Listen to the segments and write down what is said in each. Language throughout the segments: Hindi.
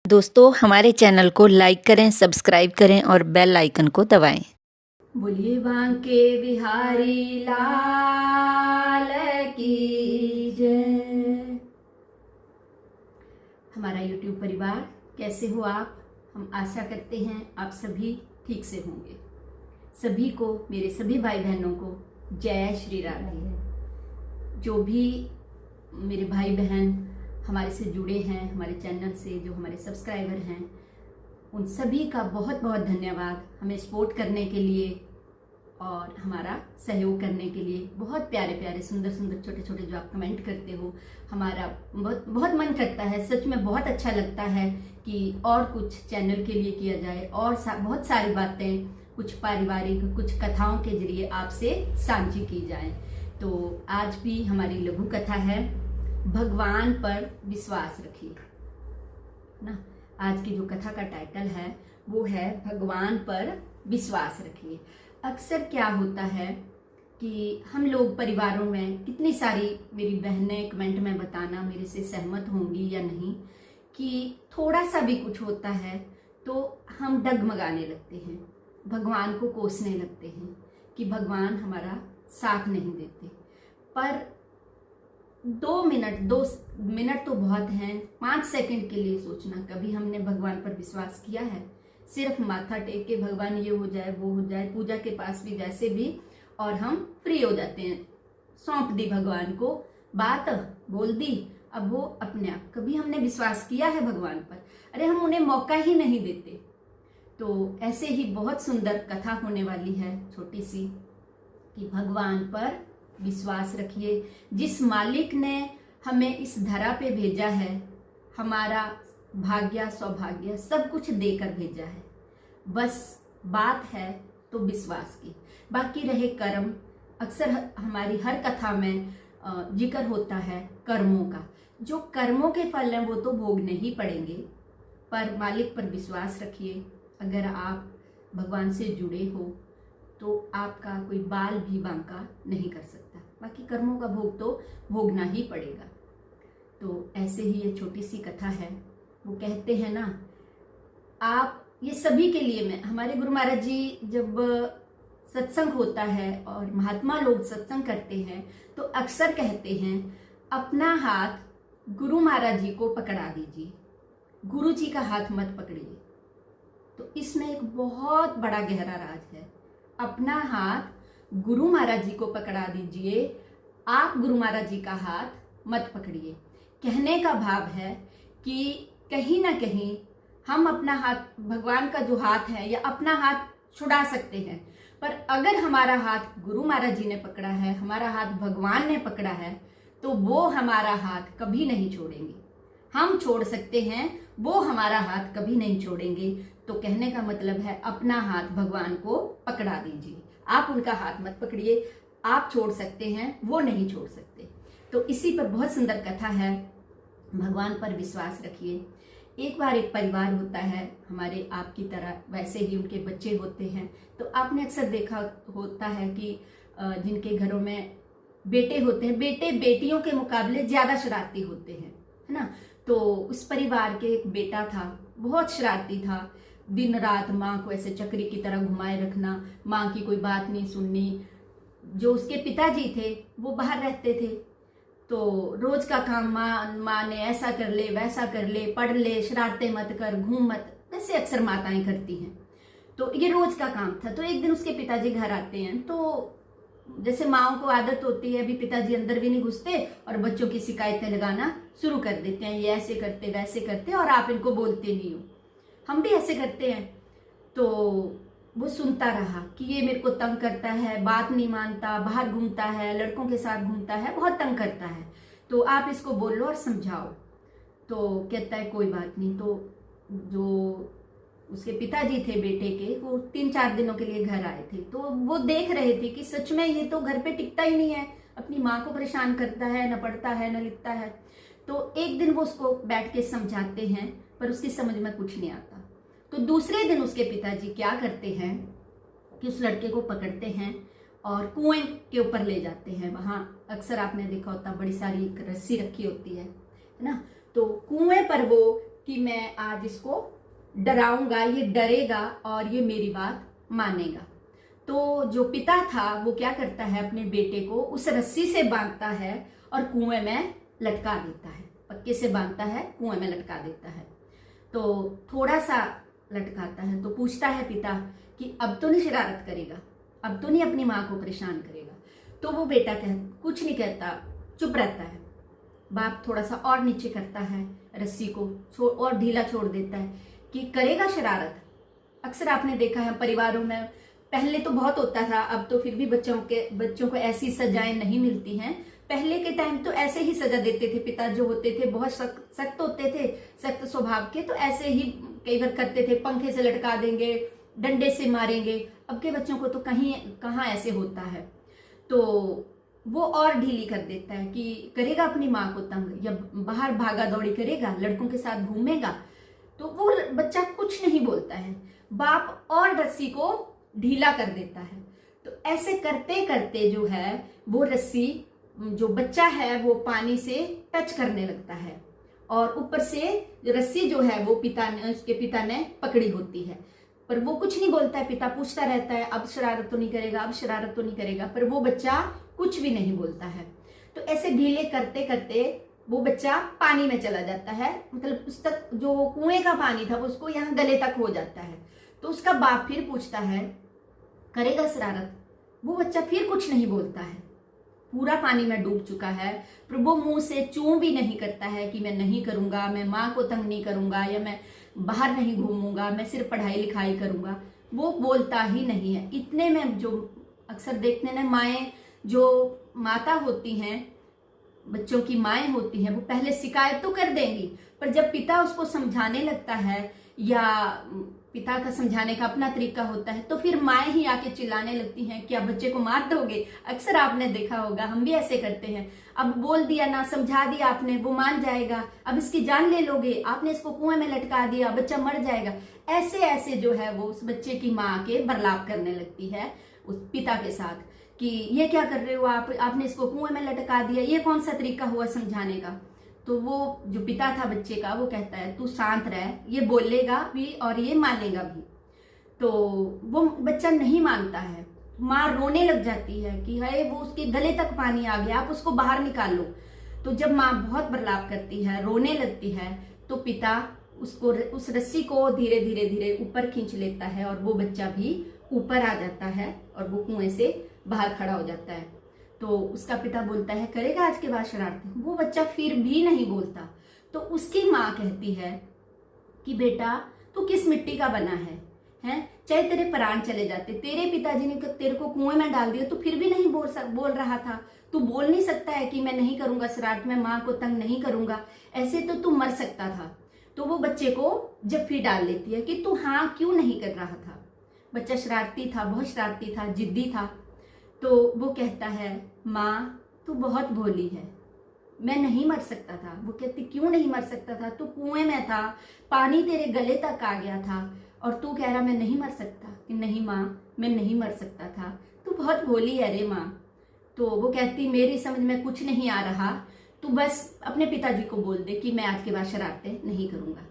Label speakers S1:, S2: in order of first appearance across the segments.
S1: दोस्तों हमारे चैनल को लाइक करें, सब्सक्राइब करें और बेल आइकन को दबाएं।
S2: बोलिए बांके बिहारी लाल की जय। हमारा YouTube परिवार कैसे हो आप? हम आशा करते हैं आप सभी ठीक से होंगे। सभी को, मेरे सभी भाई बहनों को जय श्री राधे। जो भी मेरे भाई बहन हमारे से जुड़े हैं, हमारे चैनल से, जो हमारे सब्सक्राइबर हैं, उन सभी का बहुत बहुत धन्यवाद हमें सपोर्ट करने के लिए और हमारा सहयोग करने के लिए। बहुत प्यारे प्यारे सुंदर सुंदर छोटे छोटे जो आप कमेंट करते हो, हमारा बहुत बहुत मन करता है, सच में बहुत अच्छा लगता है कि और कुछ चैनल के लिए किया जाए और बहुत सारी बातें, कुछ पारिवारिक, कुछ कथाओं के जरिए आपसे साझी की जाए। तो आज भी हमारी लघु कथा है, भगवान पर विश्वास रखिए ना। आज की जो कथा का टाइटल है वो है भगवान पर विश्वास रखिए। अक्सर क्या होता है कि हम लोग परिवारों में, कितनी सारी मेरी बहनें कमेंट में बताना, मेरे से सहमत होंगी या नहीं, कि थोड़ा सा भी कुछ होता है तो हम डगमगाने लगते हैं, भगवान को कोसने लगते हैं कि भगवान हमारा साथ नहीं देते। पर 2 मिनट तो बहुत हैं, 5 सेकंड के लिए सोचना, कभी हमने भगवान पर विश्वास किया है? सिर्फ माथा टेक के भगवान ये हो जाए वो हो जाए, पूजा के पास भी वैसे भी, और हम फ्री हो जाते हैं, सौंप दी भगवान को, बात बोल दी, अब वो अपने आप। कभी हमने विश्वास किया है भगवान पर? अरे हम उन्हें मौका ही नहीं देते। तो ऐसे ही बहुत सुंदर कथा होने वाली है, छोटी सी, कि भगवान पर विश्वास रखिए। जिस मालिक ने हमें इस धरा पे भेजा है, हमारा भाग्य सौभाग्य सब कुछ देकर भेजा है, बस बात है तो विश्वास की। बाकी रहे कर्म, अक्सर हमारी हर कथा में जिक्र होता है कर्मों का। जो कर्मों के फल हैं वो तो भोगने ही पड़ेंगे, पर मालिक पर विश्वास रखिए। अगर आप भगवान से जुड़े हो तो आपका कोई बाल भी बांका नहीं कर सकता। बाकी कर्मों का भोग तो भोगना ही पड़ेगा। तो ऐसे ही ये छोटी सी कथा है। वो कहते हैं ना, आप, ये सभी के लिए, मैं, हमारे गुरु महाराज जी जब सत्संग होता है और महात्मा लोग सत्संग करते हैं तो अक्सर कहते हैं, अपना हाथ गुरु महाराज जी को पकड़ा दीजिए, गुरु जी का हाथ मत पकड़िए। तो इसमें एक बहुत बड़ा गहरा राज है। अपना हाथ गुरु महाराज जी को पकड़ा दीजिए, आप गुरु महाराज जी का हाथ मत पकड़िए। कहने का भाव है कि कहीं ना कहीं हम अपना हाथ, भगवान का जो हाथ है, या अपना हाथ छुड़ा सकते हैं, पर अगर हमारा हाथ गुरु महाराज जी ने पकड़ा है, हमारा हाथ भगवान ने पकड़ा है, तो वो हमारा हाथ कभी नहीं छोड़ेंगे। हम छोड़ सकते हैं, वो हमारा हाथ कभी नहीं छोड़ेंगे। तो कहने का मतलब है, अपना हाथ भगवान को पकड़ा दीजिए, आप उनका हाथ मत पकड़िए। आप छोड़ सकते हैं, वो नहीं छोड़ सकते। तो इसी पर बहुत सुंदर कथा है, भगवान पर विश्वास रखिए। एक बार एक परिवार होता है, हमारे आपकी तरह, वैसे ही उनके बच्चे होते हैं। तो आपने अक्सर देखा होता है कि जिनके घरों में बेटे होते हैं, बेटे बेटियों के मुकाबले ज्यादा शरारती होते हैं, है ना। तो उस परिवार के एक बेटा था, बहुत शरारती था। दिन रात माँ को ऐसे चक्री की तरह घुमाए रखना, माँ की कोई बात नहीं सुननी। जो उसके पिताजी थे वो बाहर रहते थे, तो रोज का काम, माँ ने ऐसा कर ले, वैसा कर ले, पढ़ ले, शरारतें मत कर, घूम मत, वैसे अक्सर माताएं करती हैं। तो ये रोज का काम था। तो एक दिन उसके पिताजी घर आते हैं, तो जैसे माओ को आदत होती है, अभी पिताजी अंदर भी नहीं घुसते और बच्चों की शिकायतें लगाना शुरू कर देते हैं, ये ऐसे करते वैसे करते और आप इनको बोलते नहीं हो। हम भी ऐसे करते हैं। तो वो सुनता रहा कि ये मेरे को तंग करता है, बात नहीं मानता, बाहर घूमता है, लड़कों के साथ घूमता है, बहुत तंग करता है, तो आप इसको बोलो और समझाओ। तो कहता है कोई बात नहीं। तो जो उसके पिताजी थे बेटे के, वो 3-4 दिनों के लिए घर आए थे। तो वो देख रहे थे कि सच में ये तो घर पे टिकता ही नहीं है, अपनी माँ को परेशान करता है, न पढ़ता है न लिखता है। तो एक दिन वो उसको बैठ के समझाते हैं, पर उसकी समझ में कुछ नहीं आता। तो दूसरे दिन उसके पिताजी क्या करते हैं कि उस लड़के को पकड़ते हैं और कुएं के ऊपर ले जाते हैं। वहां अक्सर आपने देखा होता, बड़ी सारी रस्सी रखी होती है ना। तो कुएं पर वो कि मैं आज इसको डराऊंगा, ये डरेगा और ये मेरी बात मानेगा। तो जो पिता था वो क्या करता है, अपने बेटे को उस रस्सी से बांधता है और कुएं में लटका देता है। पक्के से बांधता है, कुएं में लटका देता है। तो थोड़ा सा लटकाता है तो पूछता है पिता कि अब तो नहीं शरारत करेगा, अब तो नहीं अपनी माँ को परेशान करेगा। तो वो बेटा कुछ नहीं कहता, चुप रहता है। बाप थोड़ा सा और नीचे करता है, रस्सी को और ढीला छोड़ देता है कि करेगा शरारत। अक्सर आपने देखा है परिवारों में, पहले तो बहुत होता था, अब तो फिर भी बच्चों को ऐसी सजाएं नहीं मिलती हैं। पहले के टाइम तो ऐसे ही सजा देते थे, पिता जो होते थे बहुत सख्त होते थे, सख्त स्वभाव के, तो ऐसे ही कई बार करते थे, पंखे से लटका देंगे, डंडे से मारेंगे। अब के बच्चों को तो कहाँ ऐसे होता है। तो वो और ढीली कर देता है कि करेगा अपनी माँ को तंग, या बाहर भागा दौड़ी करेगा, लड़कों के साथ घूमेगा। तो वो बच्चा कुछ नहीं बोलता है, बाप और रस्सी को ढीला कर देता है। तो ऐसे करते करते जो है वो रस्सी, जो बच्चा है वो पानी से टच करने लगता है और ऊपर से रस्सी जो है वो उसके पिता ने पकड़ी होती है, पर वो कुछ नहीं बोलता है। पिता पूछता रहता है अब शरारत तो नहीं करेगा, अब शरारत तो नहीं करेगा, पर वो बच्चा कुछ भी नहीं बोलता है। तो ऐसे ढीले करते करते वो बच्चा पानी में चला जाता है, मतलब उस तक जो कुएं का पानी था वो उसको यहाँ गले तक हो जाता है। तो उसका बाप फिर पूछता है करेगा शरारत, वो बच्चा फिर कुछ नहीं बोलता है, पूरा पानी में डूब चुका है, पर वो मुंह से चूं भी नहीं करता है कि मैं नहीं करूंगा, मैं माँ को तंग नहीं करूंगा, या मैं बाहर नहीं घूमूंगा, मैं सिर्फ पढ़ाई लिखाई करूंगा। वो बोलता ही नहीं है। इतने में जो अक्सर देखने में माएँ, जो माता होती हैं, बच्चों की माएँ होती हैं, वो पहले शिकायत तो कर देंगी, पर जब पिता उसको समझाने लगता है या पिता का समझाने का अपना तरीका होता है तो फिर माएँ ही आके चिल्लाने लगती हैं क्या बच्चे को मार दोगे। अक्सर आपने देखा होगा, हम भी ऐसे करते हैं, अब बोल दिया ना, समझा दिया आपने, वो मान जाएगा, अब इसकी जान ले लोगे, आपने इसको कुएं में लटका दिया, बच्चा मर जाएगा। ऐसे ऐसे जो है वो उस बच्चे की माँ के बर्लाप करने लगती है उस पिता के साथ कि ये क्या कर रहे हो आप, आपने इसको कुएं में लटका दिया, ये कौन सा तरीका हुआ समझाने का। तो वो जो पिता था बच्चे का, वो कहता है तू शांत रह, ये बोलेगा भी और ये मानेगा भी। तो वो बच्चा नहीं मानता है, माँ रोने लग जाती है कि है वो उसके गले तक पानी आ गया, आप उसको बाहर निकाल लो। तो जब माँ बहुत बर्लाप करती है, रोने लगती है, तो पिता उसको उस रस्सी को धीरे धीरे धीरे ऊपर खींच लेता है और वो बच्चा भी ऊपर आ जाता है और वो कुएं से बाहर खड़ा हो जाता है। तो उसका पिता बोलता है करेगा आज के बाद शरारतें, वो बच्चा फिर भी नहीं बोलता। तो उसकी माँ कहती है कि बेटा तू किस मिट्टी का बना है, चाहे तेरे प्राण चले जाते, तेरे पिताजी ने तेरे को कुएं में डाल दिया तो फिर भी नहीं बोल रहा था। तू बोल नहीं सकता है कि मैं नहीं करूंगा शरारत, मैं माँ को तंग नहीं करूंगा, ऐसे तो तू मर सकता था। तो वो बच्चे को जफ्फी डाल लेती है कि तू हाँ क्यों नहीं कर रहा था। बच्चा शरारती था, बहुत शरारती था, जिद्दी था। तो वो कहता है माँ तू बहुत भोली है, मैं नहीं मर सकता था। वो कहती क्यों नहीं मर सकता था, तू कुएं में था, पानी तेरे गले तक आ गया था और तू कह रहा मैं नहीं मर सकता। कि नहीं माँ मैं नहीं मर सकता था, तू बहुत भोली है रे माँ। तो वो कहती मेरी समझ में कुछ नहीं आ रहा, तू बस अपने पिताजी को बोल दे कि मैं आज के बाद शरारतें नहीं करूँगा।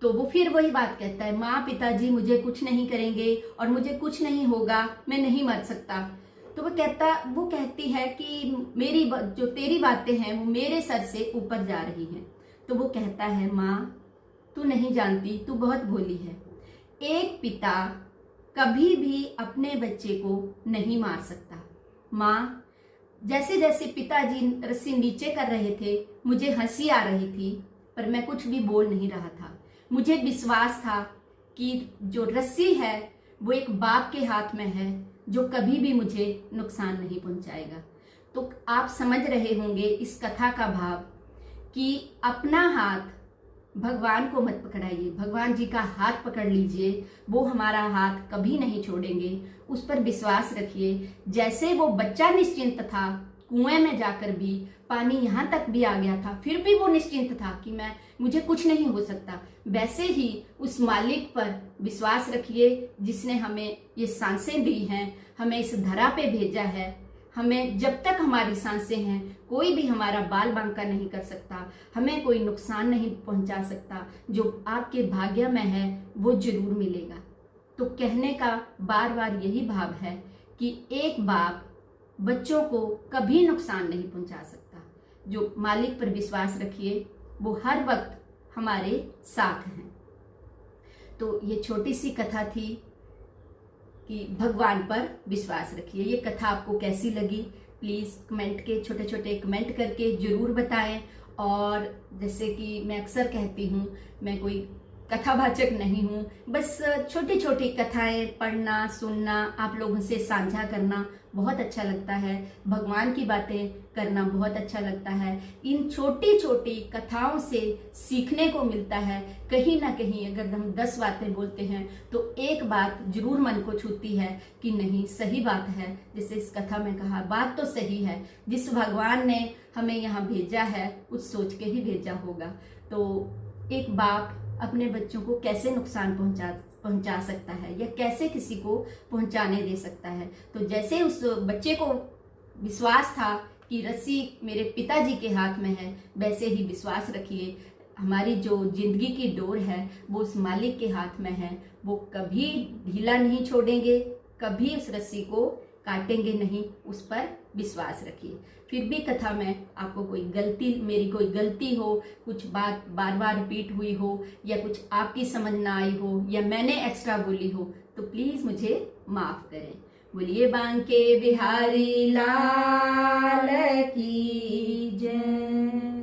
S2: तो वो फिर वही बात कहता है माँ पिताजी मुझे कुछ नहीं करेंगे और मुझे कुछ नहीं होगा, मैं नहीं मर सकता। तो वो कहती है कि मेरी जो तेरी बातें हैं वो मेरे सर से ऊपर जा रही हैं। तो वो कहता है माँ तू नहीं जानती, तू बहुत भोली है। एक पिता कभी भी अपने बच्चे को नहीं मार सकता। माँ जैसे जैसे पिताजी रस्सी नीचे कर रहे थे मुझे हंसी आ रही थी, पर मैं कुछ भी बोल नहीं रहा था। मुझे विश्वास था कि जो रस्सी है वो एक बाप के हाथ में है जो कभी भी मुझे नुकसान नहीं पहुंचाएगा। तो आप समझ रहे होंगे इस कथा का भाव कि अपना हाथ भगवान को मत पकड़ाइए, भगवान जी का हाथ पकड़ लीजिए, वो हमारा हाथ कभी नहीं छोड़ेंगे, उस पर विश्वास रखिए। जैसे वो बच्चा निश्चिंत था, कुएं में जाकर भी पानी यहाँ तक भी आ गया था, फिर भी वो निश्चिंत था कि मुझे कुछ नहीं हो सकता, वैसे ही उस मालिक पर विश्वास रखिए जिसने हमें ये सांसें दी हैं, हमें इस धरा पे भेजा है। हमें जब तक हमारी सांसें हैं कोई भी हमारा बाल बांका नहीं कर सकता, हमें कोई नुकसान नहीं पहुंचा सकता। जो आपके भाग्य में है वो जरूर मिलेगा। तो कहने का बार बार यही भाव है कि एक बाप बच्चों को कभी नुकसान नहीं पहुंचा सकता। जो मालिक पर विश्वास रखिए, वो हर वक्त हमारे साथ हैं। तो ये छोटी सी कथा थी कि भगवान पर विश्वास रखिए। ये कथा आपको कैसी लगी प्लीज़ कमेंट के छोटे छोटे कमेंट करके ज़रूर बताएं। और जैसे कि मैं अक्सर कहती हूँ, मैं कोई कथावाचक नहीं हूँ, बस छोटी छोटी कथाएं पढ़ना सुनना आप लोगों से साझा करना बहुत अच्छा लगता है। भगवान की बातें करना बहुत अच्छा लगता है। इन छोटी छोटी कथाओं से सीखने को मिलता है। कहीं ना कहीं अगर हम 10 बातें बोलते हैं तो एक बात जरूर मन को छूती है कि नहीं सही बात है। जैसे इस कथा में कहा, बात तो सही है, जिस भगवान ने हमें यहाँ भेजा है उस सोच के ही भेजा होगा। तो एक बाप अपने बच्चों को कैसे नुकसान पहुंचा सकता है या कैसे किसी को पहुंचाने दे सकता है। तो जैसे उस बच्चे को विश्वास था कि रस्सी मेरे पिताजी के हाथ में है, वैसे ही विश्वास रखिए हमारी जो जिंदगी की डोर है वो उस मालिक के हाथ में है। वो कभी ढीला नहीं छोड़ेंगे, कभी उस रस्सी को काटेंगे नहीं, उस पर विश्वास रखिए। फिर भी कथा में आपको मेरी कोई गलती हो, कुछ बात बार बार रिपीट हुई हो या कुछ आपकी समझ ना आई हो या मैंने एक्स्ट्रा बोली हो तो प्लीज मुझे माफ करें। बोलिए बांके बिहारी लाल की जय।